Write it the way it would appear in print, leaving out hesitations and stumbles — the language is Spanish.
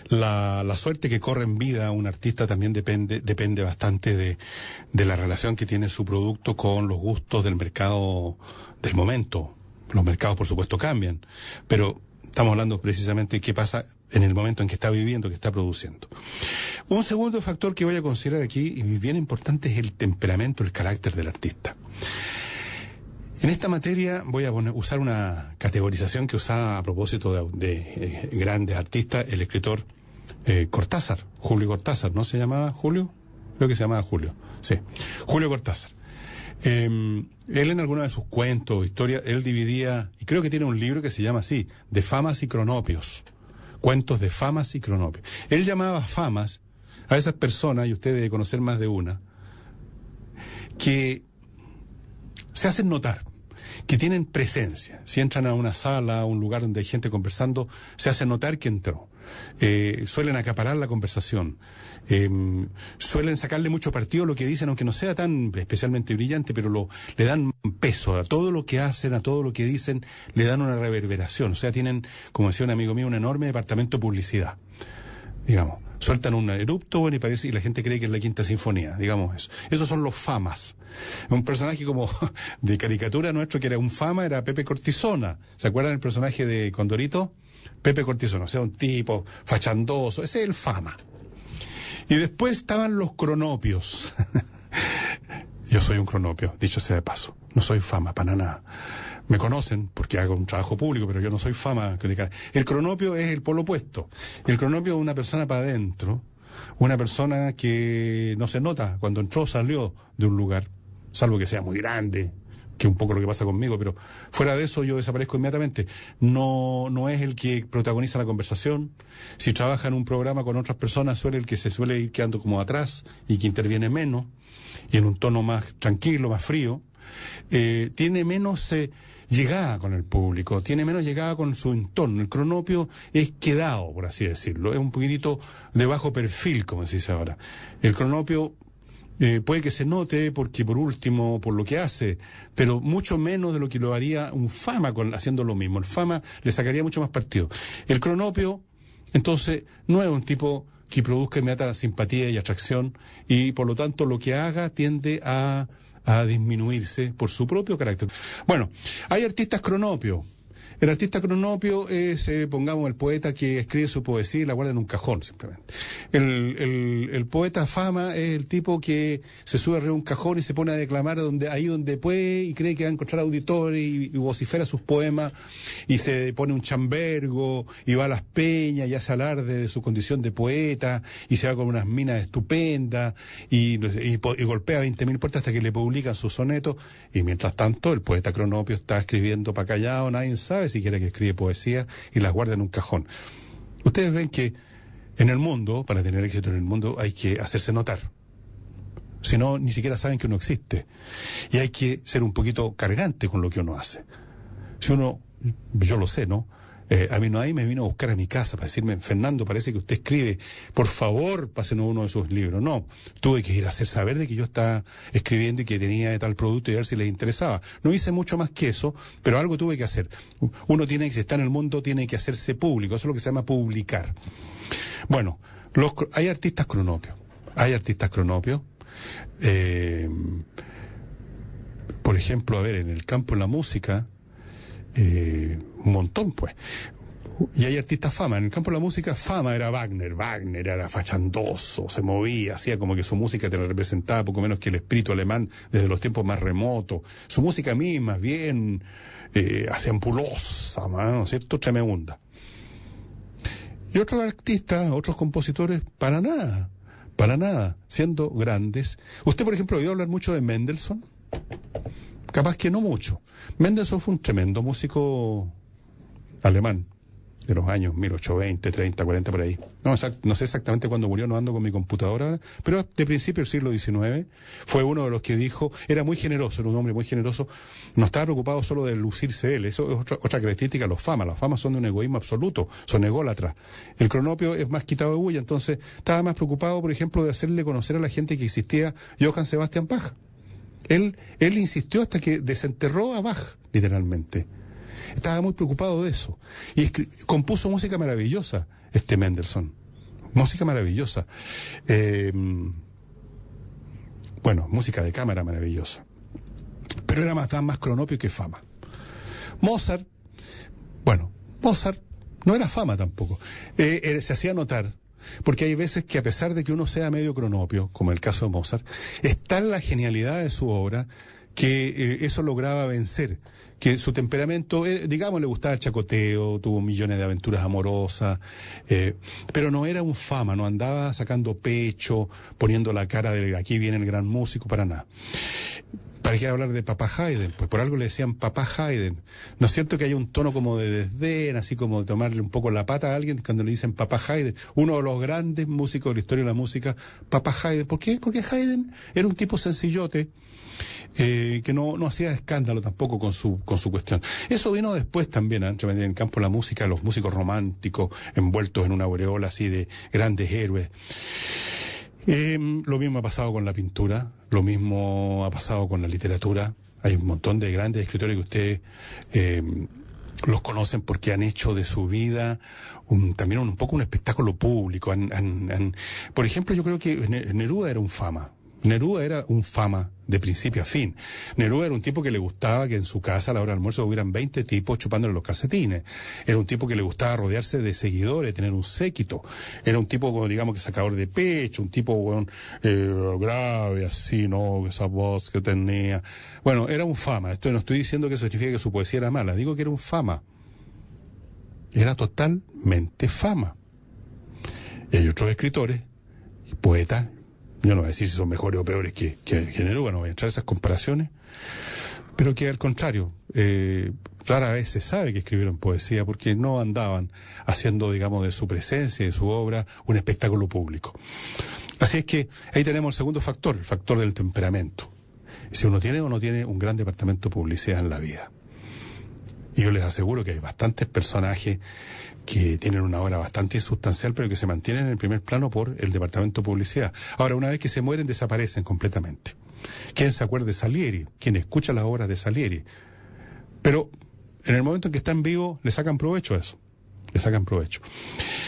La suerte que corre en vida un artista también depende bastante de la relación que tiene su producto con los gustos del mercado del momento. Los mercados, por supuesto, cambian, pero estamos hablando precisamente de qué pasa en el momento en que está viviendo, que está produciendo. Un segundo factor que voy a considerar aquí, y bien importante, es el temperamento, el carácter del artista. En esta materia voy a usar una categorización que usaba a propósito de grandes artistas, el escritor Cortázar, Julio Cortázar, ¿no se llamaba Julio? Creo que se llamaba Julio, sí, Julio Cortázar. Él en alguna de sus cuentos, historias, él dividía, y creo que tiene un libro que se llama así, de famas y cronopios, cuentos de famas y cronopios. Él llamaba famas a esas personas, y usted debe conocer más de una, que se hacen notar, que tienen presencia. Si entran a una sala, a un lugar donde hay gente conversando, se hace notar que entró. Suelen acaparar la conversación. Suelen sacarle mucho partido a lo que dicen, aunque no sea tan especialmente brillante, pero le dan peso a todo lo que hacen, a todo lo que dicen, le dan una reverberación. O sea, tienen, como decía un amigo mío, un enorme departamento de publicidad, digamos. Sueltan un erupto, bueno, y la gente cree que es la Quinta Sinfonía, digamos eso. Esos son los famas. Un personaje como de caricatura nuestro que era un fama era Pepe Cortisona. ¿Se acuerdan el personaje de Condorito? Pepe Cortisona, o sea, un tipo fachandoso. Ese es el fama. Y después estaban los cronopios. Yo soy un cronopio, dicho sea de paso. No soy fama, para nada. Me conocen porque hago un trabajo público, pero yo no soy fama. El cronopio es el polo opuesto. El cronopio es una persona para adentro, una persona que no se nota cuando entró o salió de un lugar, salvo que sea muy grande, que es un poco lo que pasa conmigo, pero fuera de eso yo desaparezco inmediatamente. No es el que protagoniza la conversación. Si trabaja en un programa con otras personas, el que se suele ir quedando como atrás y que interviene menos, y en un tono más tranquilo, más frío. Tiene menos llegada con el público, tiene menos llegada con su entorno. El cronopio es quedado, por así decirlo, es un poquitito de bajo perfil, como se dice ahora. El cronopio puede que se note porque por último, por lo que hace, pero mucho menos de lo que lo haría un fama haciendo lo mismo. El fama le sacaría mucho más partido. El cronopio, entonces, no es un tipo que produzca inmediata simpatía y atracción, y por lo tanto lo que haga tiende a disminuirse por su propio carácter. Bueno, hay artistas cronopios. El artista cronopio es, pongamos, el poeta que escribe su poesía y la guarda en un cajón, simplemente. El poeta fama es el tipo que se sube arriba de un cajón y se pone a declamar ahí donde puede y cree que va a encontrar auditores y vocifera sus poemas y se pone un chambergo y va a las peñas y hace alarde de su condición de poeta y se va con unas minas estupendas y golpea 20.000 puertas hasta que le publican sus sonetos, y mientras tanto el poeta cronopio está escribiendo para callado, nadie sabe siquiera que escribe poesía y las guarda en un cajón. Ustedes ven que en el mundo, para tener éxito en el mundo, hay que hacerse notar. Si no, ni siquiera saben que uno existe. Y hay que ser un poquito cargante con lo que uno hace. Si uno, yo lo sé, ¿no? A mí nadie me vino a buscar a mi casa para decirme, Fernando, parece que usted escribe, por favor, pásenos uno de sus libros. No, tuve que ir a hacer saber de que yo estaba escribiendo y que tenía tal producto y a ver si les interesaba. No hice mucho más que eso, pero algo tuve que hacer. Uno tiene que, si está en el mundo, tiene que hacerse público. Eso es lo que se llama publicar. Bueno, hay artistas cronopios. Por ejemplo, a ver, en el campo de la música, un montón, pues. Y hay artistas fama. En el campo de la música, fama era Wagner. Wagner era fachandoso, se movía, hacía como que su música te la representaba poco menos que el espíritu alemán desde los tiempos más remotos. Su música misma, bien ampulosa, ¿no es cierto? Tremenda. Y otros artistas, otros compositores, para nada, siendo grandes. Usted, por ejemplo, ¿oído hablar mucho de Mendelssohn? Capaz que no mucho. Mendelssohn fue un tremendo músico alemán de los años 1820, 30, 40, por ahí. No sé exactamente cuándo murió, no ando con mi computadora, pero de principio del siglo XIX fue uno de los que dijo, era muy generoso, era un hombre muy generoso, no estaba preocupado solo de lucirse él. Eso es otra característica de los famas. Las famas son de un egoísmo absoluto, son ególatras. El cronopio es más quitado de bulla, entonces estaba más preocupado, por ejemplo, de hacerle conocer a la gente que existía Johann Sebastian Bach. Él insistió hasta que desenterró a Bach, literalmente. Estaba muy preocupado de eso. Y compuso música maravillosa, Mendelssohn. música maravillosa. Bueno, música de cámara maravillosa. Pero era más cronopio que fama. Mozart no era fama tampoco. Se hacía notar, porque hay veces que a pesar de que uno sea medio cronopio, como el caso de Mozart, está en la genialidad de su obra que eso lograba vencer, que su temperamento, digamos, le gustaba el chacoteo, tuvo millones de aventuras amorosas, pero no era un fama, no andaba sacando pecho, poniendo la cara de aquí viene el gran músico, para nada. ¿Para qué hablar de Papá Haydn? Pues por algo le decían Papá Haydn. ¿No es cierto que hay un tono como de desdén, así como de tomarle un poco la pata a alguien cuando le dicen Papá Haydn? Uno de los grandes músicos de la historia de la música, Papá Haydn. ¿Por qué? Porque Haydn era un tipo sencillote, que no hacía escándalo tampoco con su cuestión. Eso vino después también, entre en el campo de la música, los músicos románticos envueltos en una aureola así de grandes héroes. Lo mismo ha pasado con la pintura, lo mismo ha pasado con la literatura. Hay un montón de grandes escritores que ustedes los conocen porque han hecho de su vida también un poco un espectáculo público. Por ejemplo, yo creo que Neruda era un fama. Neruda era un fama de principio a fin. Neruda era un tipo que le gustaba que en su casa a la hora del almuerzo hubieran 20 tipos chupándole los calcetines. Era un tipo que le gustaba rodearse de seguidores, tener un séquito. Era un tipo, digamos, que sacador de pecho, un tipo, bueno, grave, así, ¿no? Esa voz que tenía. Bueno, era un fama. Esto no estoy diciendo que eso significa que su poesía era mala. Digo que era un fama. Era totalmente fama. Y hay otros escritores, poetas. Yo no voy a decir si son mejores o peores que Neruda, no voy a entrar a esas comparaciones, pero que al contrario, rara vez se sabe que escribieron poesía porque no andaban haciendo, digamos, de su presencia y de su obra un espectáculo público. Así es que ahí tenemos el segundo factor, el factor del temperamento. Si uno tiene o no tiene un gran departamento de publicidad en la vida. Y yo les aseguro que hay bastantes personajes que tienen una obra bastante insustancial, pero que se mantienen en el primer plano por el departamento de publicidad. Ahora, una vez que se mueren, desaparecen completamente. ¿Quién se acuerda de Salieri? ¿Quién escucha las obras de Salieri? Pero en el momento en que están vivos, le sacan provecho a eso. Le sacan provecho.